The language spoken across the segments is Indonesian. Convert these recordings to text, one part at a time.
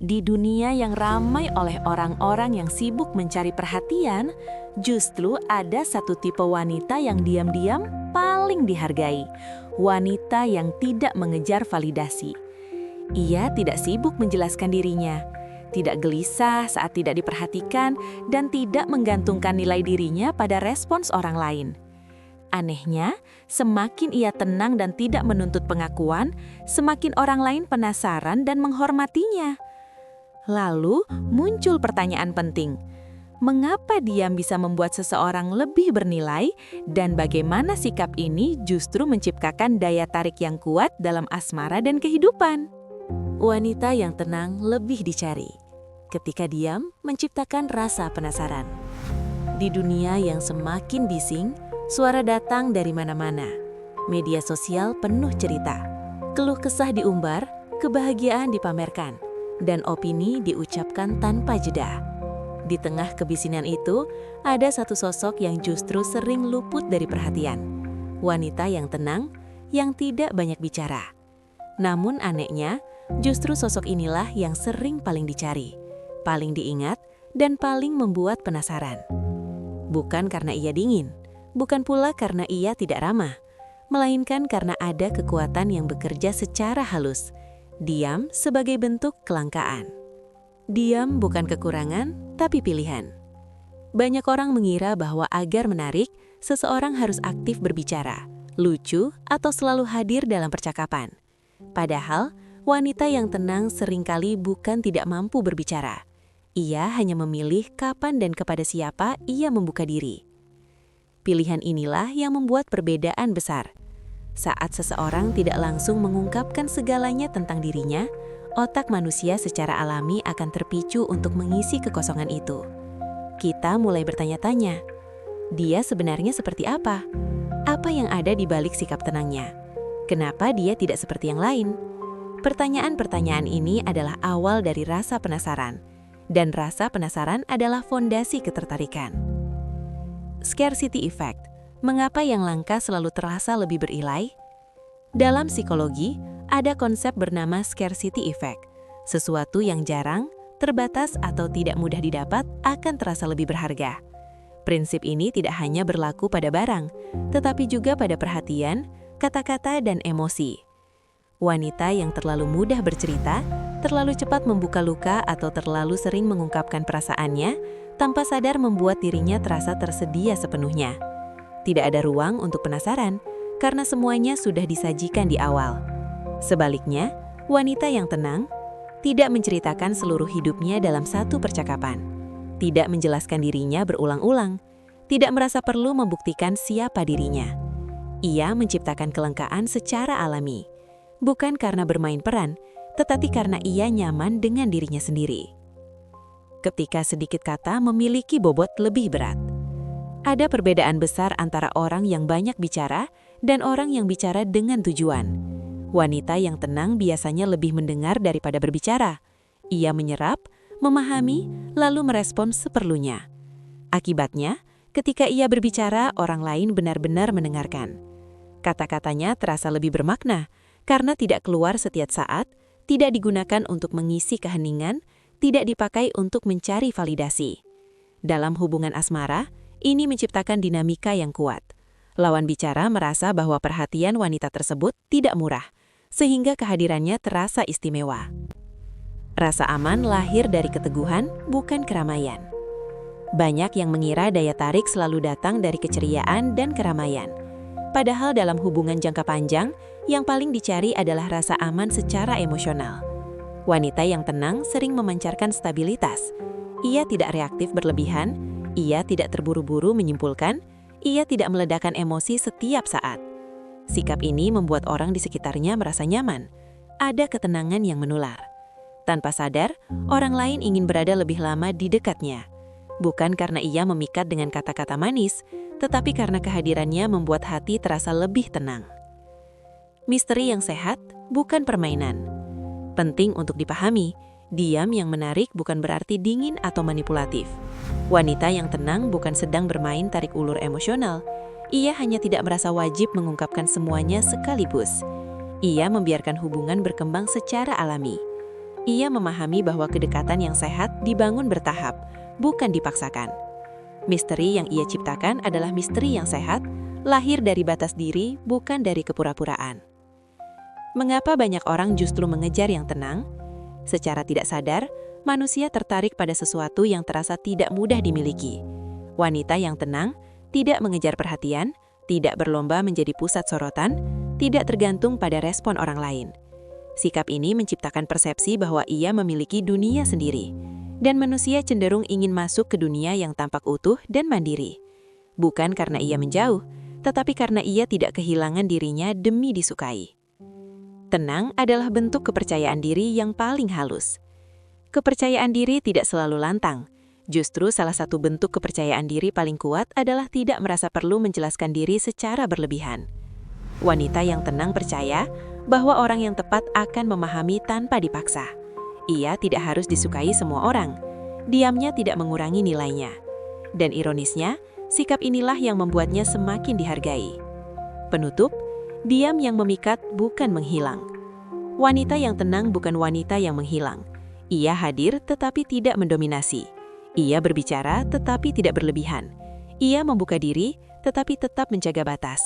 Di dunia yang ramai oleh orang-orang yang sibuk mencari perhatian, justru ada satu tipe wanita yang diam-diam paling dihargai. Wanita yang tidak mengejar validasi. Ia tidak sibuk menjelaskan dirinya, tidak gelisah saat tidak diperhatikan, dan tidak menggantungkan nilai dirinya pada respons orang lain. Anehnya, semakin ia tenang dan tidak menuntut pengakuan, semakin orang lain penasaran dan menghormatinya. Lalu muncul pertanyaan penting, mengapa diam bisa membuat seseorang lebih bernilai dan bagaimana sikap ini justru menciptakan daya tarik yang kuat dalam asmara dan kehidupan? Wanita yang tenang lebih dicari. Ketika diam, menciptakan rasa penasaran. Di dunia yang semakin bising, suara datang dari mana-mana. Media sosial penuh cerita. Keluh kesah diumbar, kebahagiaan dipamerkan, dan opini diucapkan tanpa jeda. Di tengah kebisinan itu, ada satu sosok yang justru sering luput dari perhatian. Wanita yang tenang, yang tidak banyak bicara. Namun anehnya, justru sosok inilah yang sering paling dicari, paling diingat, dan paling membuat penasaran. Bukan karena ia dingin, bukan pula karena ia tidak ramah, melainkan karena ada kekuatan yang bekerja secara halus. Diam sebagai bentuk kelangkaan. Diam bukan kekurangan, tapi pilihan. Banyak orang mengira bahwa agar menarik, seseorang harus aktif berbicara, lucu, atau selalu hadir dalam percakapan. Padahal, wanita yang tenang seringkali bukan tidak mampu berbicara. Ia hanya memilih kapan dan kepada siapa ia membuka diri. Pilihan inilah yang membuat perbedaan besar. Saat seseorang tidak langsung mengungkapkan segalanya tentang dirinya, otak manusia secara alami akan terpicu untuk mengisi kekosongan itu. Kita mulai bertanya-tanya, dia sebenarnya seperti apa? Apa yang ada di balik sikap tenangnya? Kenapa dia tidak seperti yang lain? Pertanyaan-pertanyaan ini adalah awal dari rasa penasaran, dan rasa penasaran adalah fondasi ketertarikan. Scarcity effect. Mengapa yang langka selalu terasa lebih berilai? Dalam psikologi, ada konsep bernama scarcity effect. Sesuatu yang jarang, terbatas, atau tidak mudah didapat akan terasa lebih berharga. Prinsip ini tidak hanya berlaku pada barang, tetapi juga pada perhatian, kata-kata, dan emosi. Wanita yang terlalu mudah bercerita, terlalu cepat membuka luka, atau terlalu sering mengungkapkan perasaannya, tanpa sadar membuat dirinya terasa tersedia sepenuhnya. Tidak ada ruang untuk penasaran, karena semuanya sudah disajikan di awal. Sebaliknya, wanita yang tenang tidak menceritakan seluruh hidupnya dalam satu percakapan, tidak menjelaskan dirinya berulang-ulang, tidak merasa perlu membuktikan siapa dirinya. Ia menciptakan kelangkaan secara alami, bukan karena bermain peran, tetapi karena ia nyaman dengan dirinya sendiri. Ketika sedikit kata memiliki bobot lebih berat. Ada perbedaan besar antara orang yang banyak bicara dan orang yang bicara dengan tujuan. Wanita yang tenang biasanya lebih mendengar daripada berbicara. Ia menyerap, memahami, lalu merespons seperlunya. Akibatnya, ketika ia berbicara, orang lain benar-benar mendengarkan. Kata-katanya terasa lebih bermakna, karena tidak keluar setiap saat, tidak digunakan untuk mengisi keheningan, tidak dipakai untuk mencari validasi. Dalam hubungan asmara, ini menciptakan dinamika yang kuat. Lawan bicara merasa bahwa perhatian wanita tersebut tidak murah, sehingga kehadirannya terasa istimewa. Rasa aman lahir dari keteguhan, bukan keramaian. Banyak yang mengira daya tarik selalu datang dari keceriaan dan keramaian. Padahal dalam hubungan jangka panjang, yang paling dicari adalah rasa aman secara emosional. Wanita yang tenang sering memancarkan stabilitas. Ia tidak reaktif berlebihan, ia tidak terburu-buru menyimpulkan, ia tidak meledakkan emosi setiap saat. Sikap ini membuat orang di sekitarnya merasa nyaman. Ada ketenangan yang menular. Tanpa sadar, orang lain ingin berada lebih lama di dekatnya. Bukan karena ia memikat dengan kata-kata manis, tetapi karena kehadirannya membuat hati terasa lebih tenang. Misteri yang sehat bukan permainan. Penting untuk dipahami, diam yang menarik bukan berarti dingin atau manipulatif. Wanita yang tenang bukan sedang bermain tarik ulur emosional. Ia hanya tidak merasa wajib mengungkapkan semuanya sekaligus. Ia membiarkan hubungan berkembang secara alami. Ia memahami bahwa kedekatan yang sehat dibangun bertahap, bukan dipaksakan. Misteri yang ia ciptakan adalah misteri yang sehat, lahir dari batas diri, bukan dari kepura-puraan. Mengapa banyak orang justru mengejar yang tenang? Secara tidak sadar, manusia tertarik pada sesuatu yang terasa tidak mudah dimiliki. Wanita yang tenang tidak mengejar perhatian, tidak berlomba menjadi pusat sorotan, tidak tergantung pada respon orang lain. Sikap ini menciptakan persepsi bahwa ia memiliki dunia sendiri, dan manusia cenderung ingin masuk ke dunia yang tampak utuh dan mandiri. Bukan karena ia menjauh, tetapi karena ia tidak kehilangan dirinya demi disukai. Tenang adalah bentuk kepercayaan diri yang paling halus. Kepercayaan diri tidak selalu lantang. Justru salah satu bentuk kepercayaan diri paling kuat adalah tidak merasa perlu menjelaskan diri secara berlebihan. Wanita yang tenang percaya bahwa orang yang tepat akan memahami tanpa dipaksa. Ia tidak harus disukai semua orang. Diamnya tidak mengurangi nilainya. Dan ironisnya, sikap inilah yang membuatnya semakin dihargai. Penutup, diam yang memikat bukan menghilang. Wanita yang tenang bukan wanita yang menghilang. Ia hadir tetapi tidak mendominasi. Ia berbicara tetapi tidak berlebihan. Ia membuka diri tetapi tetap menjaga batas.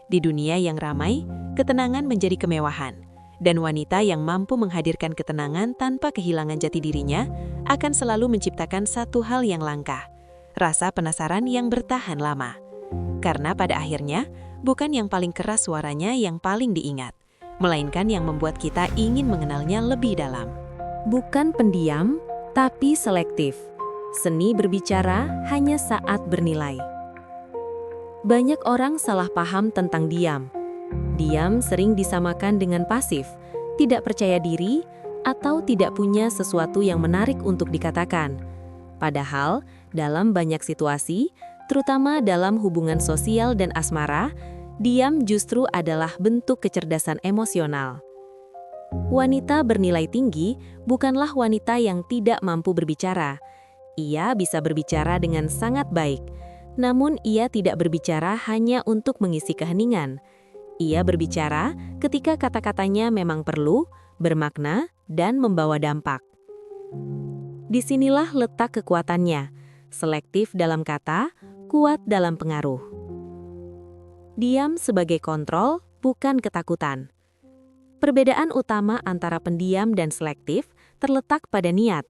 Di dunia yang ramai, ketenangan menjadi kemewahan. Dan wanita yang mampu menghadirkan ketenangan tanpa kehilangan jati dirinya akan selalu menciptakan satu hal yang langka, rasa penasaran yang bertahan lama. Karena pada akhirnya, bukan yang paling keras suaranya yang paling diingat, melainkan yang membuat kita ingin mengenalnya lebih dalam. Bukan pendiam, tapi selektif. Seni berbicara hanya saat bernilai. Banyak orang salah paham tentang diam. Diam sering disamakan dengan pasif, tidak percaya diri, atau tidak punya sesuatu yang menarik untuk dikatakan. Padahal, dalam banyak situasi, terutama dalam hubungan sosial dan asmara, diam justru adalah bentuk kecerdasan emosional. Wanita bernilai tinggi bukanlah wanita yang tidak mampu berbicara. Ia bisa berbicara dengan sangat baik, namun ia tidak berbicara hanya untuk mengisi keheningan. Ia berbicara ketika kata-katanya memang perlu, bermakna, dan membawa dampak. Disinilah letak kekuatannya, selektif dalam kata, kuat dalam pengaruh. Diam sebagai kontrol, bukan ketakutan. Perbedaan utama antara pendiam dan selektif terletak pada niat.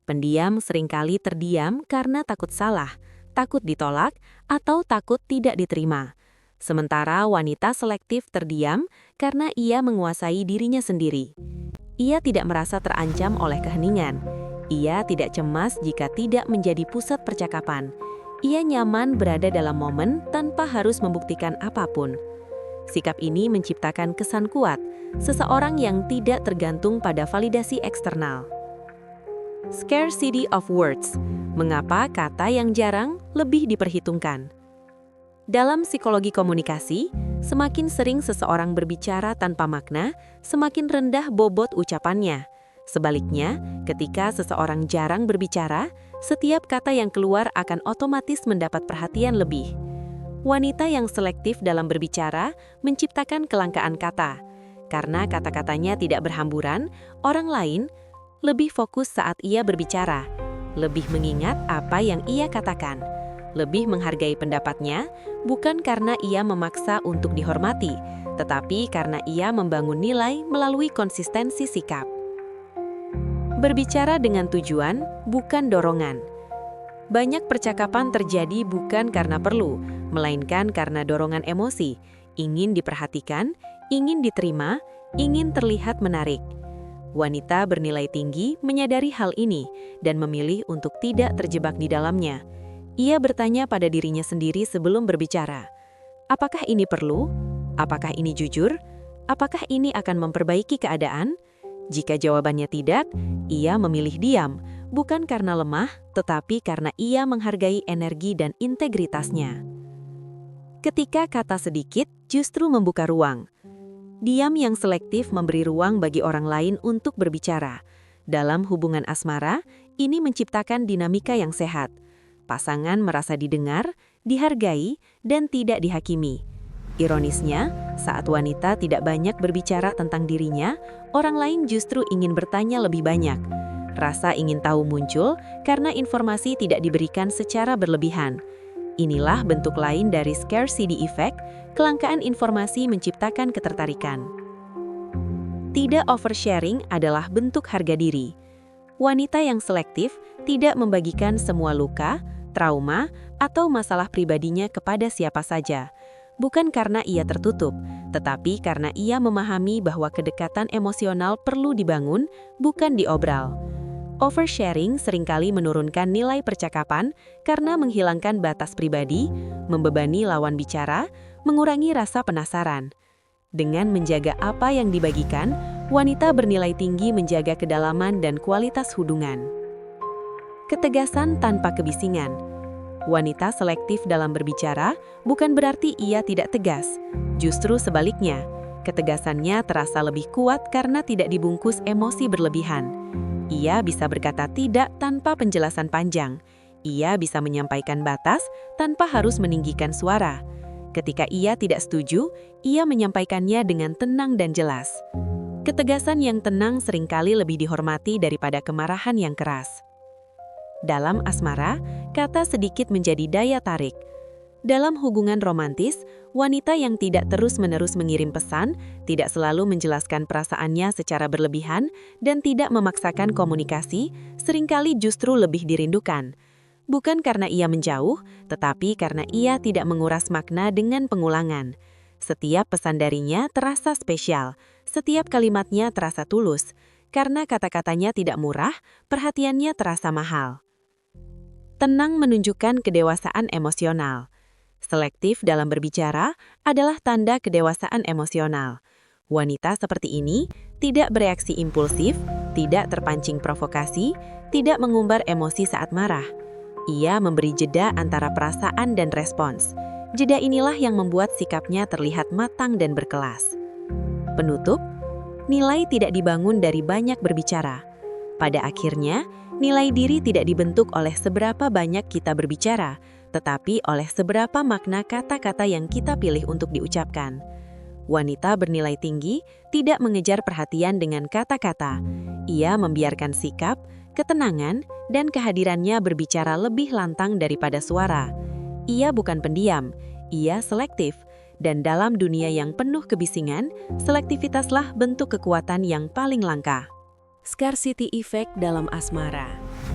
Pendiam seringkali terdiam karena takut salah, takut ditolak, atau takut tidak diterima. Sementara wanita selektif terdiam karena ia menguasai dirinya sendiri. Ia tidak merasa terancam oleh keheningan. Ia tidak cemas jika tidak menjadi pusat percakapan. Ia nyaman berada dalam momen tanpa harus membuktikan apapun. Sikap ini menciptakan kesan kuat, seseorang yang tidak tergantung pada validasi eksternal. Scarcity of words. Mengapa kata yang jarang lebih diperhitungkan? Dalam psikologi komunikasi, semakin sering seseorang berbicara tanpa makna, semakin rendah bobot ucapannya. Sebaliknya, ketika seseorang jarang berbicara, setiap kata yang keluar akan otomatis mendapat perhatian lebih. Wanita yang selektif dalam berbicara menciptakan kelangkaan kata. Karena kata-katanya tidak berhamburan, orang lain lebih fokus saat ia berbicara, lebih mengingat apa yang ia katakan, lebih menghargai pendapatnya, bukan karena ia memaksa untuk dihormati, tetapi karena ia membangun nilai melalui konsistensi sikap. Berbicara dengan tujuan, bukan dorongan. Banyak percakapan terjadi bukan karena perlu, melainkan karena dorongan emosi, ingin diperhatikan, ingin diterima, ingin terlihat menarik. Wanita bernilai tinggi menyadari hal ini dan memilih untuk tidak terjebak di dalamnya. Ia bertanya pada dirinya sendiri sebelum berbicara. Apakah ini perlu? Apakah ini jujur? Apakah ini akan memperbaiki keadaan? Jika jawabannya tidak, ia memilih diam, bukan karena lemah, tetapi karena ia menghargai energi dan integritasnya. Ketika kata sedikit justru membuka ruang. Diam yang selektif memberi ruang bagi orang lain untuk berbicara. Dalam hubungan asmara, ini menciptakan dinamika yang sehat. Pasangan merasa didengar, dihargai, dan tidak dihakimi. Ironisnya, saat wanita tidak banyak berbicara tentang dirinya, orang lain justru ingin bertanya lebih banyak. Rasa ingin tahu muncul karena informasi tidak diberikan secara berlebihan. Inilah bentuk lain dari scarcity effect, kelangkaan informasi menciptakan ketertarikan. Tidak oversharing adalah bentuk harga diri. Wanita yang selektif tidak membagikan semua luka, trauma, atau masalah pribadinya kepada siapa saja. Bukan karena ia tertutup, tetapi karena ia memahami bahwa kedekatan emosional perlu dibangun, bukan diobral. Oversharing seringkali menurunkan nilai percakapan karena menghilangkan batas pribadi, membebani lawan bicara, mengurangi rasa penasaran. Dengan menjaga apa yang dibagikan, wanita bernilai tinggi menjaga kedalaman dan kualitas hubungan. Ketegasan tanpa kebisingan. Wanita selektif dalam berbicara bukan berarti ia tidak tegas. Justru sebaliknya, ketegasannya terasa lebih kuat karena tidak dibungkus emosi berlebihan. Ia bisa berkata tidak tanpa penjelasan panjang. Ia bisa menyampaikan batas tanpa harus meninggikan suara. Ketika ia tidak setuju, ia menyampaikannya dengan tenang dan jelas. Ketegasan yang tenang seringkali lebih dihormati daripada kemarahan yang keras. Dalam asmara, kata sedikit menjadi daya tarik. Dalam hubungan romantis, wanita yang tidak terus-menerus mengirim pesan, tidak selalu menjelaskan perasaannya secara berlebihan, dan tidak memaksakan komunikasi, seringkali justru lebih dirindukan. Bukan karena ia menjauh, tetapi karena ia tidak menguras makna dengan pengulangan. Setiap pesan darinya terasa spesial, setiap kalimatnya terasa tulus. Karena kata-katanya tidak murah, perhatiannya terasa mahal. Tenang menunjukkan kedewasaan emosional. Selektif dalam berbicara adalah tanda kedewasaan emosional. Wanita seperti ini tidak bereaksi impulsif, tidak terpancing provokasi, tidak mengumbar emosi saat marah. Ia memberi jeda antara perasaan dan respons. Jeda inilah yang membuat sikapnya terlihat matang dan berkelas. Penutup, nilai tidak dibangun dari banyak berbicara. Pada akhirnya, nilai diri tidak dibentuk oleh seberapa banyak kita berbicara, tetapi oleh seberapa makna kata-kata yang kita pilih untuk diucapkan. Wanita bernilai tinggi tidak mengejar perhatian dengan kata-kata. Ia membiarkan sikap, ketenangan, dan kehadirannya berbicara lebih lantang daripada suara. Ia bukan pendiam, ia selektif. Dan dalam dunia yang penuh kebisingan, selektivitaslah bentuk kekuatan yang paling langka. Scarcity effect dalam asmara.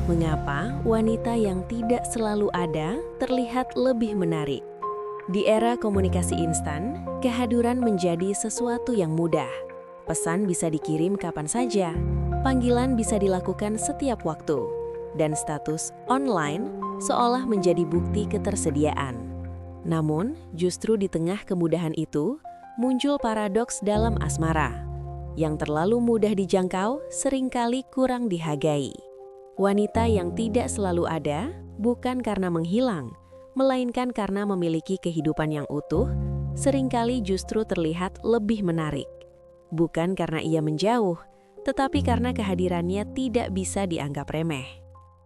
Mengapa wanita yang tidak selalu ada terlihat lebih menarik? Di era komunikasi instan, kehadiran menjadi sesuatu yang mudah. Pesan bisa dikirim kapan saja, panggilan bisa dilakukan setiap waktu, dan status online seolah menjadi bukti ketersediaan. Namun, justru di tengah kemudahan itu, muncul paradoks dalam asmara. Yang terlalu mudah dijangkau seringkali kurang dihargai. Wanita yang tidak selalu ada bukan karena menghilang, melainkan karena memiliki kehidupan yang utuh, seringkali justru terlihat lebih menarik. Bukan karena ia menjauh, tetapi karena kehadirannya tidak bisa dianggap remeh.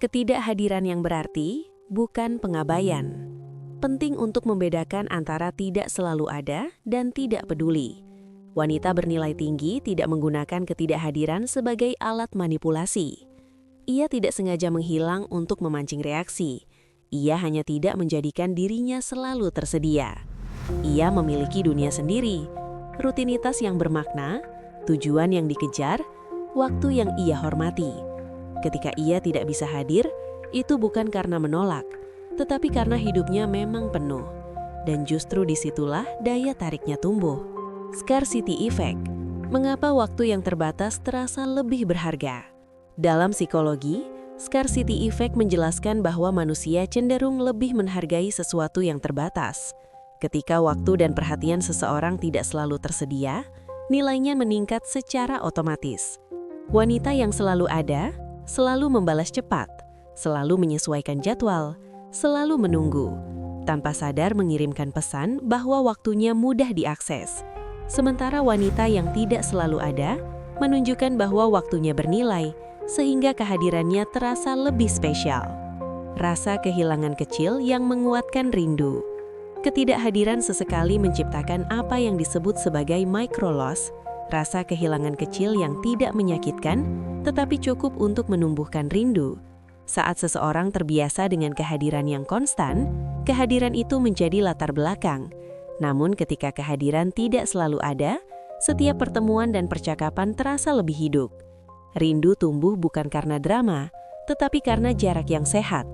Ketidakhadiran yang berarti bukan pengabaian. Penting untuk membedakan antara tidak selalu ada dan tidak peduli. Wanita bernilai tinggi tidak menggunakan ketidakhadiran sebagai alat manipulasi. Ia tidak sengaja menghilang untuk memancing reaksi. Ia hanya tidak menjadikan dirinya selalu tersedia. Ia memiliki dunia sendiri, rutinitas yang bermakna, tujuan yang dikejar, waktu yang ia hormati. Ketika ia tidak bisa hadir, itu bukan karena menolak, tetapi karena hidupnya memang penuh. Dan justru disitulah daya tariknya tumbuh. Scarcity effect. Mengapa waktu yang terbatas terasa lebih berharga? Dalam psikologi, scarcity effect menjelaskan bahwa manusia cenderung lebih menghargai sesuatu yang terbatas. Ketika waktu dan perhatian seseorang tidak selalu tersedia, nilainya meningkat secara otomatis. Wanita yang selalu ada, selalu membalas cepat, selalu menyesuaikan jadwal, selalu menunggu, tanpa sadar mengirimkan pesan bahwa waktunya mudah diakses. Sementara wanita yang tidak selalu ada, menunjukkan bahwa waktunya bernilai, sehingga kehadirannya terasa lebih spesial. Rasa kehilangan kecil yang menguatkan rindu. Ketidakhadiran sesekali menciptakan apa yang disebut sebagai microloss, rasa kehilangan kecil yang tidak menyakitkan, tetapi cukup untuk menumbuhkan rindu. Saat seseorang terbiasa dengan kehadiran yang konstan, kehadiran itu menjadi latar belakang. Namun ketika kehadiran tidak selalu ada, setiap pertemuan dan percakapan terasa lebih hidup. Rindu tumbuh bukan karena drama, tetapi karena jarak yang sehat.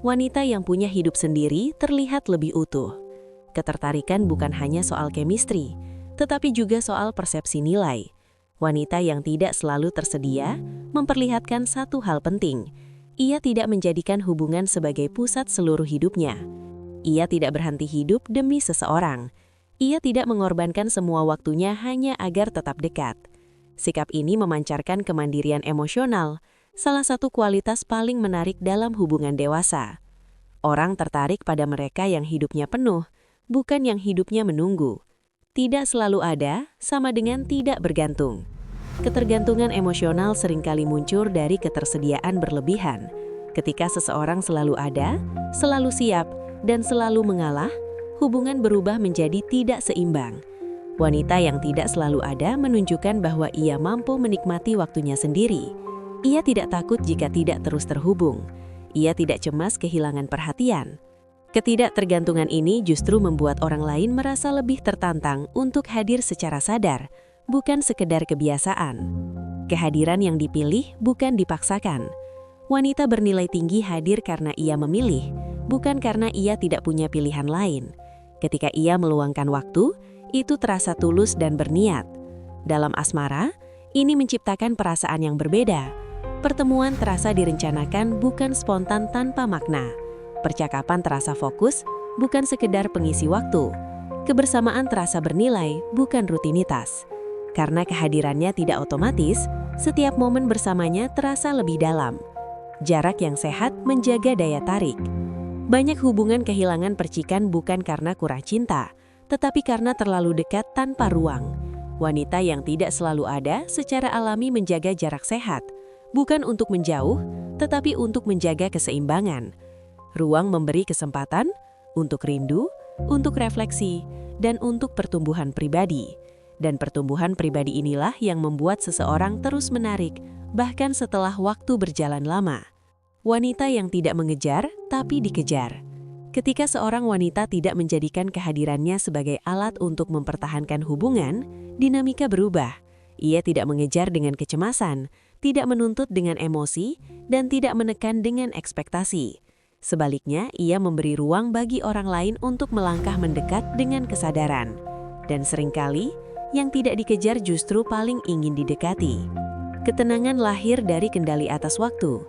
Wanita yang punya hidup sendiri terlihat lebih utuh. Ketertarikan bukan hanya soal chemistry, tetapi juga soal persepsi nilai. Wanita yang tidak selalu tersedia memperlihatkan satu hal penting. Ia tidak menjadikan hubungan sebagai pusat seluruh hidupnya. Ia tidak berhenti hidup demi seseorang. Ia tidak mengorbankan semua waktunya hanya agar tetap dekat. Sikap ini memancarkan kemandirian emosional, salah satu kualitas paling menarik dalam hubungan dewasa. Orang tertarik pada mereka yang hidupnya penuh, bukan yang hidupnya menunggu. Tidak selalu ada, sama dengan tidak bergantung. Ketergantungan emosional seringkali muncul dari ketersediaan berlebihan. Ketika seseorang selalu ada, selalu siap, dan selalu mengalah, hubungan berubah menjadi tidak seimbang. Wanita yang tidak selalu ada menunjukkan bahwa ia mampu menikmati waktunya sendiri. Ia tidak takut jika tidak terus terhubung. Ia tidak cemas kehilangan perhatian. Ketidaktergantungan ini justru membuat orang lain merasa lebih tertantang untuk hadir secara sadar, bukan sekedar kebiasaan. Kehadiran yang dipilih bukan dipaksakan. Wanita bernilai tinggi hadir karena ia memilih, bukan karena ia tidak punya pilihan lain. Ketika ia meluangkan waktu, itu terasa tulus dan berniat. Dalam asmara, ini menciptakan perasaan yang berbeda. Pertemuan terasa direncanakan bukan spontan tanpa makna. Percakapan terasa fokus, bukan sekedar pengisi waktu. Kebersamaan terasa bernilai, bukan rutinitas. Karena kehadirannya tidak otomatis, setiap momen bersamanya terasa lebih dalam. Jarak yang sehat menjaga daya tarik. Banyak hubungan kehilangan percikan bukan karena kurang cinta, tetapi karena terlalu dekat tanpa ruang. Wanita yang tidak selalu ada secara alami menjaga jarak sehat, bukan untuk menjauh, tetapi untuk menjaga keseimbangan. Ruang memberi kesempatan untuk rindu, untuk refleksi, dan untuk pertumbuhan pribadi. Dan pertumbuhan pribadi inilah yang membuat seseorang terus menarik, bahkan setelah waktu berjalan lama. Wanita yang tidak mengejar, tapi dikejar. Ketika seorang wanita tidak menjadikan kehadirannya sebagai alat untuk mempertahankan hubungan, dinamika berubah. Ia tidak mengejar dengan kecemasan, tidak menuntut dengan emosi, dan tidak menekan dengan ekspektasi. Sebaliknya, ia memberi ruang bagi orang lain untuk melangkah mendekat dengan kesadaran. Dan seringkali, yang tidak dikejar justru paling ingin didekati. Ketenangan lahir dari kendali atas waktu.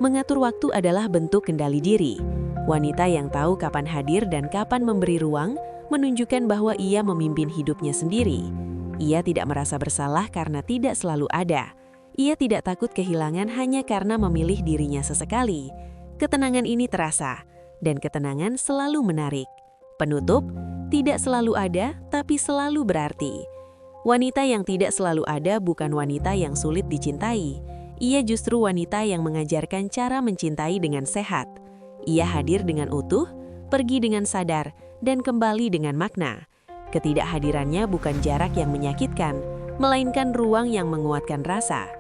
Mengatur waktu adalah bentuk kendali diri. Wanita yang tahu kapan hadir dan kapan memberi ruang, menunjukkan bahwa ia memimpin hidupnya sendiri. Ia tidak merasa bersalah karena tidak selalu ada. Ia tidak takut kehilangan hanya karena memilih dirinya sesekali. Ketenangan ini terasa, dan ketenangan selalu menarik. Penutup, tidak selalu ada, tapi selalu berarti. Wanita yang tidak selalu ada bukan wanita yang sulit dicintai. Ia justru wanita yang mengajarkan cara mencintai dengan sehat. Ia hadir dengan utuh, pergi dengan sadar, dan kembali dengan makna. Ketidakhadirannya bukan jarak yang menyakitkan, melainkan ruang yang menguatkan rasa.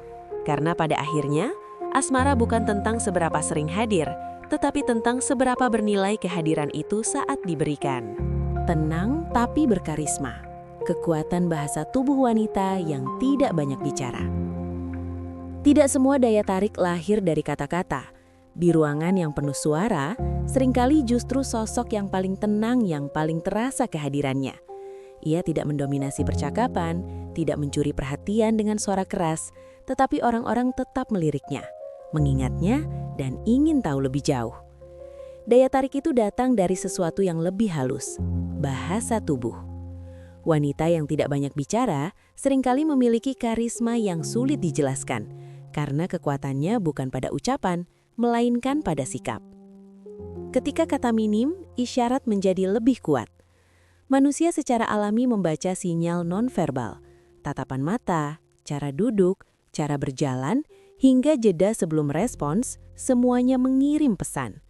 Karena pada akhirnya, asmara bukan tentang seberapa sering hadir, tetapi tentang seberapa bernilai kehadiran itu saat diberikan. Tenang tapi berkarisma. Kekuatan bahasa tubuh wanita yang tidak banyak bicara. Tidak semua daya tarik lahir dari kata-kata. Di ruangan yang penuh suara, seringkali justru sosok yang paling tenang yang paling terasa kehadirannya. Ia tidak mendominasi percakapan, tidak mencuri perhatian dengan suara keras, tetapi orang-orang tetap meliriknya, mengingatnya, dan ingin tahu lebih jauh. Daya tarik itu datang dari sesuatu yang lebih halus, bahasa tubuh. Wanita yang tidak banyak bicara seringkali memiliki karisma yang sulit dijelaskan, karena kekuatannya bukan pada ucapan, melainkan pada sikap. Ketika kata minim, isyarat menjadi lebih kuat. Manusia secara alami membaca sinyal nonverbal, tatapan mata, cara duduk, cara berjalan, hingga jeda sebelum respons, semuanya mengirim pesan.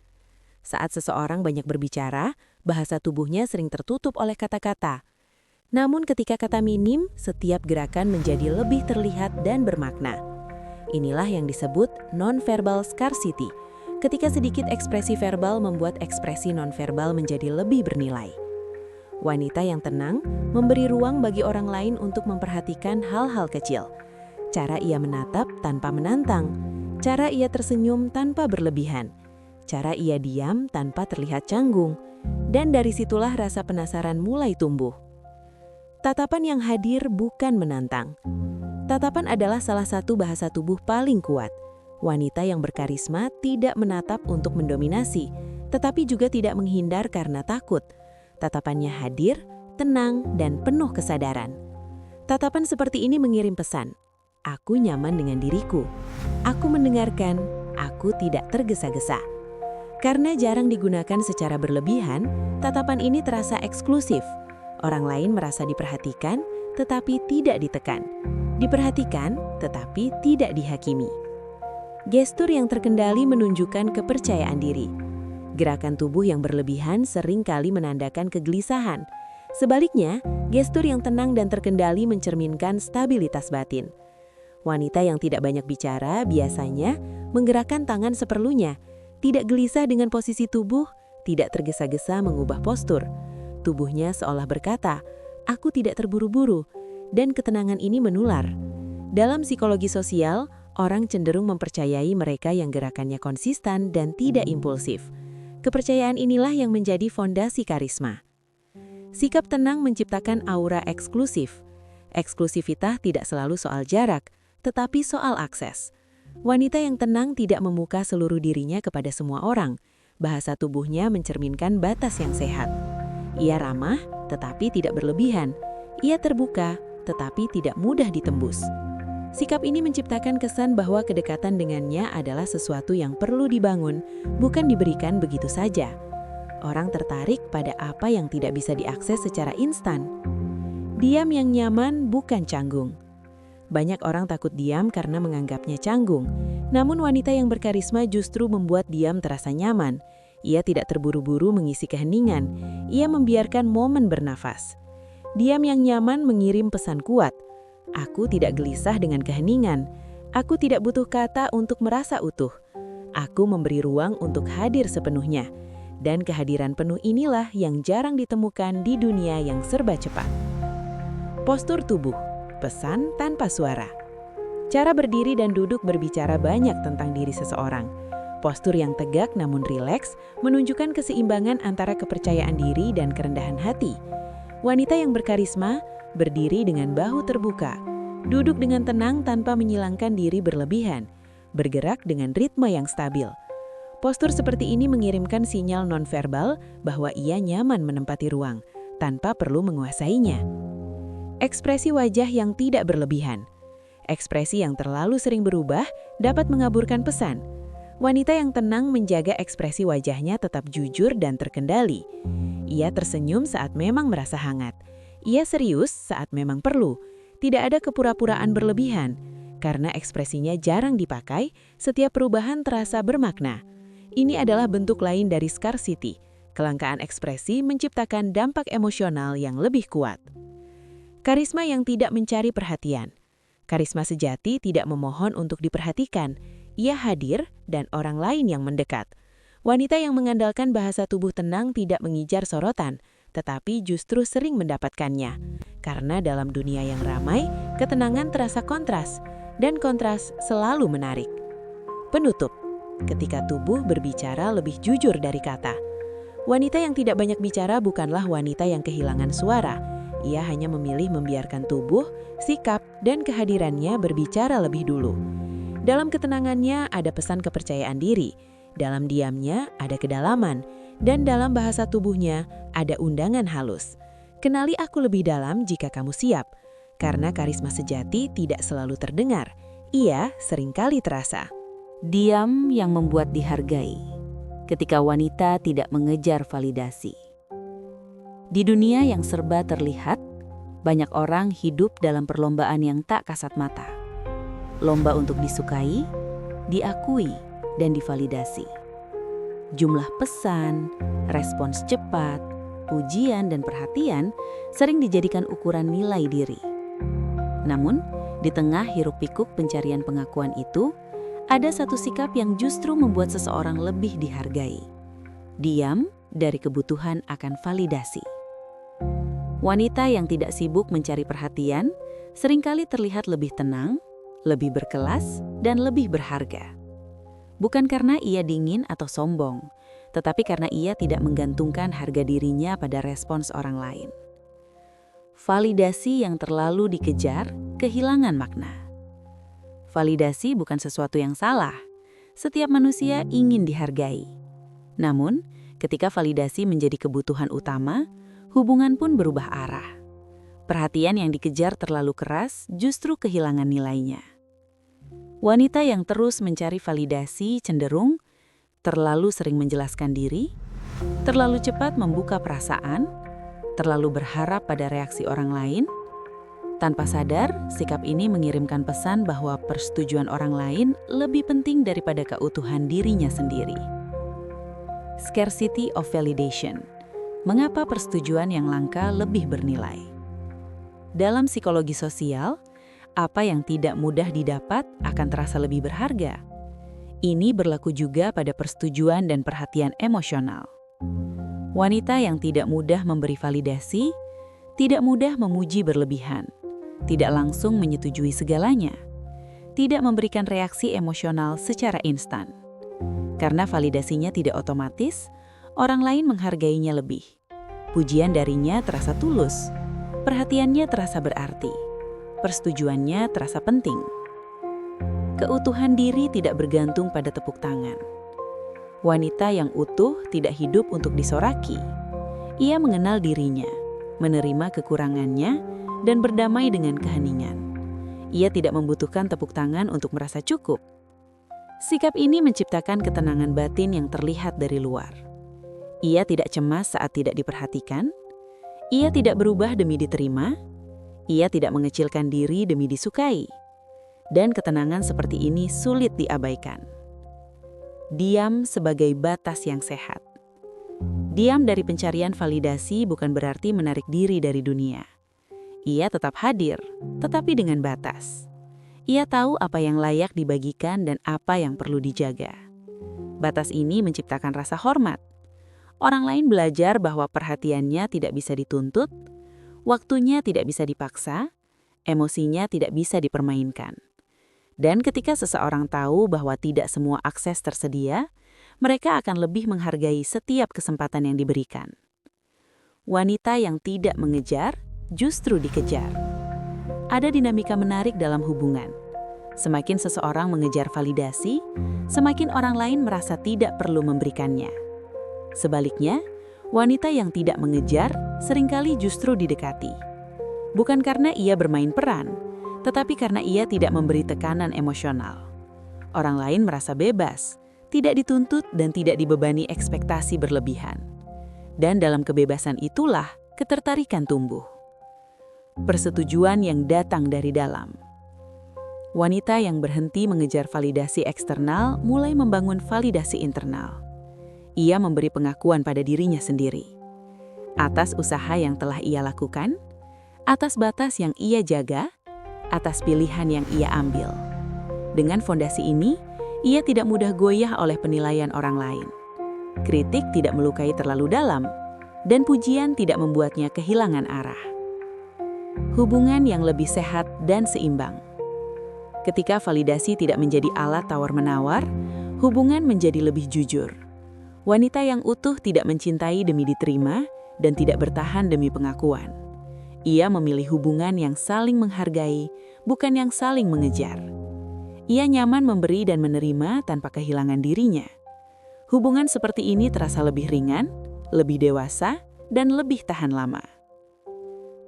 Saat seseorang banyak berbicara, Bahasa tubuhnya sering tertutup oleh kata-kata. Namun ketika kata minim, setiap gerakan menjadi lebih terlihat dan bermakna. Inilah yang disebut non-verbal scarcity. Ketika sedikit ekspresi verbal membuat ekspresi non-verbal menjadi lebih bernilai. Wanita yang tenang memberi ruang bagi orang lain untuk memperhatikan hal-hal kecil. Cara ia menatap tanpa menantang, cara ia tersenyum tanpa berlebihan, cara ia diam tanpa terlihat canggung, dan dari situlah rasa penasaran mulai tumbuh. Tatapan yang hadir bukan menantang. Tatapan adalah salah satu bahasa tubuh paling kuat. Wanita yang berkarisma tidak menatap untuk mendominasi, tetapi juga tidak menghindar karena takut. Tatapannya hadir, tenang, dan penuh kesadaran. Tatapan seperti ini mengirim pesan, aku nyaman dengan diriku, aku mendengarkan, aku tidak tergesa-gesa. Karena jarang digunakan secara berlebihan, tatapan ini terasa eksklusif. Orang lain merasa diperhatikan, tetapi tidak ditekan. Diperhatikan, tetapi tidak dihakimi. Gestur yang terkendali menunjukkan kepercayaan diri. Gerakan tubuh yang berlebihan seringkali menandakan kegelisahan. Sebaliknya, gestur yang tenang dan terkendali mencerminkan stabilitas batin. Wanita yang tidak banyak bicara biasanya menggerakkan tangan seperlunya, tidak gelisah dengan posisi tubuh, tidak tergesa-gesa mengubah postur. Tubuhnya seolah berkata, aku tidak terburu-buru, dan ketenangan ini menular. Dalam psikologi sosial, orang cenderung mempercayai mereka yang gerakannya konsisten dan tidak impulsif. Kepercayaan inilah yang menjadi fondasi karisma. Sikap tenang menciptakan aura eksklusif. Eksklusivitas tidak selalu soal jarak, tetapi soal akses. Wanita yang tenang tidak membuka seluruh dirinya kepada semua orang. Bahasa tubuhnya mencerminkan batas yang sehat. Ia ramah, tetapi tidak berlebihan. Ia terbuka, tetapi tidak mudah ditembus. Sikap ini menciptakan kesan bahwa kedekatan dengannya adalah sesuatu yang perlu dibangun, bukan diberikan begitu saja. Orang tertarik pada apa yang tidak bisa diakses secara instan. Diam yang nyaman bukan canggung. Banyak orang takut diam karena menganggapnya canggung. Namun wanita yang berkarisma justru membuat diam terasa nyaman. Ia tidak terburu-buru mengisi keheningan. Ia membiarkan momen bernafas. Diam yang nyaman mengirim pesan kuat. Aku tidak gelisah dengan keheningan. Aku tidak butuh kata untuk merasa utuh. Aku memberi ruang untuk hadir sepenuhnya. Dan kehadiran penuh inilah yang jarang ditemukan di dunia yang serba cepat. Postur tubuh, pesan tanpa suara. Cara berdiri dan duduk berbicara banyak tentang diri seseorang. Postur yang tegak namun rileks menunjukkan keseimbangan antara kepercayaan diri dan kerendahan hati. Wanita yang berkarisma berdiri dengan bahu terbuka, duduk dengan tenang tanpa menyilangkan diri berlebihan, bergerak dengan ritme yang stabil. Postur seperti ini mengirimkan sinyal nonverbal bahwa ia nyaman menempati ruang, tanpa perlu menguasainya. Ekspresi wajah yang tidak berlebihan. Ekspresi yang terlalu sering berubah dapat mengaburkan pesan. Wanita yang tenang menjaga ekspresi wajahnya tetap jujur dan terkendali. Ia tersenyum saat memang merasa hangat. Ia serius saat memang perlu. Tidak ada kepura-puraan berlebihan. Karena ekspresinya jarang dipakai, setiap perubahan terasa bermakna. Ini adalah bentuk lain dari scarcity. Kelangkaan ekspresi menciptakan dampak emosional yang lebih kuat. Karisma yang tidak mencari perhatian. Karisma sejati tidak memohon untuk diperhatikan. Ia hadir dan orang lain yang mendekat. Wanita yang mengandalkan bahasa tubuh tenang tidak mengejar sorotan, tetapi justru sering mendapatkannya. Karena dalam dunia yang ramai, ketenangan terasa kontras, dan kontras selalu menarik. Penutup, ketika tubuh berbicara lebih jujur dari kata. Wanita yang tidak banyak bicara bukanlah wanita yang kehilangan suara. Ia hanya memilih membiarkan tubuh, sikap, dan kehadirannya berbicara lebih dulu. Dalam ketenangannya ada pesan kepercayaan diri, dalam diamnya ada kedalaman, dan dalam bahasa tubuhnya ada undangan halus. Kenali aku lebih dalam jika kamu siap, karena karisma sejati tidak selalu terdengar, ia seringkali terasa. Diam yang membuat dihargai, ketika wanita tidak mengejar validasi. Di dunia yang serba terlihat, banyak orang hidup dalam perlombaan yang tak kasat mata. Lomba untuk disukai, diakui, dan divalidasi. Jumlah pesan, respons cepat, pujian, dan perhatian sering dijadikan ukuran nilai diri. Namun, di tengah hiruk-pikuk pencarian pengakuan itu, ada satu sikap yang justru membuat seseorang lebih dihargai. Diam dari kebutuhan akan validasi. Wanita yang tidak sibuk mencari perhatian seringkali terlihat lebih tenang, lebih berkelas, dan lebih berharga. Bukan karena ia dingin atau sombong, tetapi karena ia tidak menggantungkan harga dirinya pada respons orang lain. Validasi yang terlalu dikejar kehilangan makna. Validasi bukan sesuatu yang salah. Setiap manusia ingin dihargai. Namun, ketika validasi menjadi kebutuhan utama, hubungan pun berubah arah. Perhatian yang dikejar terlalu keras justru kehilangan nilainya. Wanita yang terus mencari validasi cenderung terlalu sering menjelaskan diri, terlalu cepat membuka perasaan, terlalu berharap pada reaksi orang lain. Tanpa sadar, sikap ini mengirimkan pesan bahwa persetujuan orang lain lebih penting daripada keutuhan dirinya sendiri. Scarcity of validation. Mengapa persetujuan yang langka lebih bernilai? Dalam psikologi sosial, apa yang tidak mudah didapat akan terasa lebih berharga. Ini berlaku juga pada persetujuan dan perhatian emosional. Wanita yang tidak mudah memberi validasi, tidak mudah memuji berlebihan, tidak langsung menyetujui segalanya, tidak memberikan reaksi emosional secara instan. Karena validasinya tidak otomatis, orang lain menghargainya lebih. Pujian darinya terasa tulus, perhatiannya terasa berarti, persetujuannya terasa penting. Keutuhan diri tidak bergantung pada tepuk tangan. Wanita yang utuh tidak hidup untuk disoraki. Ia mengenal dirinya, menerima kekurangannya, dan berdamai dengan keheningan. Ia tidak membutuhkan tepuk tangan untuk merasa cukup. Sikap ini menciptakan ketenangan batin yang terlihat dari luar. Ia tidak cemas saat tidak diperhatikan. Ia tidak berubah demi diterima. Ia tidak mengecilkan diri demi disukai. Dan ketenangan seperti ini sulit diabaikan. Diam sebagai batas yang sehat. Diam dari pencarian validasi bukan berarti menarik diri dari dunia. Ia tetap hadir, tetapi dengan batas. Ia tahu apa yang layak dibagikan dan apa yang perlu dijaga. Batas ini menciptakan rasa hormat. Orang lain belajar bahwa perhatiannya tidak bisa dituntut, waktunya tidak bisa dipaksa, emosinya tidak bisa dipermainkan. Dan ketika seseorang tahu bahwa tidak semua akses tersedia, mereka akan lebih menghargai setiap kesempatan yang diberikan. Wanita yang tidak mengejar, justru dikejar. Ada dinamika menarik dalam hubungan. Semakin seseorang mengejar validasi, semakin orang lain merasa tidak perlu memberikannya. Sebaliknya, wanita yang tidak mengejar seringkali justru didekati. Bukan karena ia bermain peran, tetapi karena ia tidak memberi tekanan emosional. Orang lain merasa bebas, tidak dituntut dan tidak dibebani ekspektasi berlebihan. Dan dalam kebebasan itulah ketertarikan tumbuh. Persetujuan yang datang dari dalam. Wanita yang berhenti mengejar validasi eksternal mulai membangun validasi internal. Ia memberi pengakuan pada dirinya sendiri. Atas usaha yang telah ia lakukan, atas batas yang ia jaga, atas pilihan yang ia ambil. Dengan fondasi ini, ia tidak mudah goyah oleh penilaian orang lain. Kritik tidak melukai terlalu dalam, dan pujian tidak membuatnya kehilangan arah. Hubungan yang lebih sehat dan seimbang. Ketika validasi tidak menjadi alat tawar-menawar, hubungan menjadi lebih jujur. Wanita yang utuh tidak mencintai demi diterima dan tidak bertahan demi pengakuan. Ia memilih hubungan yang saling menghargai, bukan yang saling mengejar. Ia nyaman memberi dan menerima tanpa kehilangan dirinya. Hubungan seperti ini terasa lebih ringan, lebih dewasa, dan lebih tahan lama.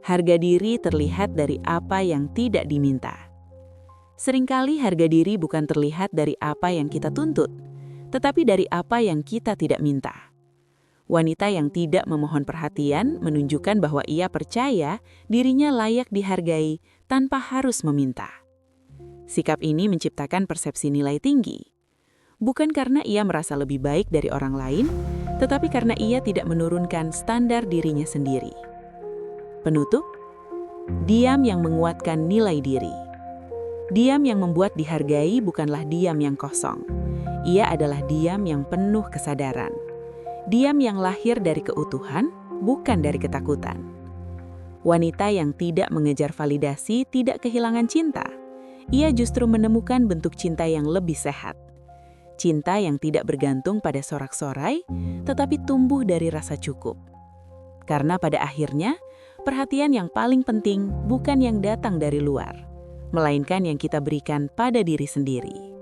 Harga diri terlihat dari apa yang tidak diminta. Seringkali harga diri bukan terlihat dari apa yang kita tuntut, tetapi dari apa yang kita tidak minta. Wanita yang tidak memohon perhatian menunjukkan bahwa ia percaya dirinya layak dihargai tanpa harus meminta. Sikap ini menciptakan persepsi nilai tinggi. Bukan karena ia merasa lebih baik dari orang lain, tetapi karena ia tidak menurunkan standar dirinya sendiri. Penutup, diam yang menguatkan nilai diri. Diam yang membuat dihargai bukanlah diam yang kosong. Ia adalah diam yang penuh kesadaran. Diam yang lahir dari keutuhan, bukan dari ketakutan. Wanita yang tidak mengejar validasi tidak kehilangan cinta. Ia justru menemukan bentuk cinta yang lebih sehat. Cinta yang tidak bergantung pada sorak-sorai, tetapi tumbuh dari rasa cukup. Karena pada akhirnya, perhatian yang paling penting bukan yang datang dari luar, melainkan yang kita berikan pada diri sendiri.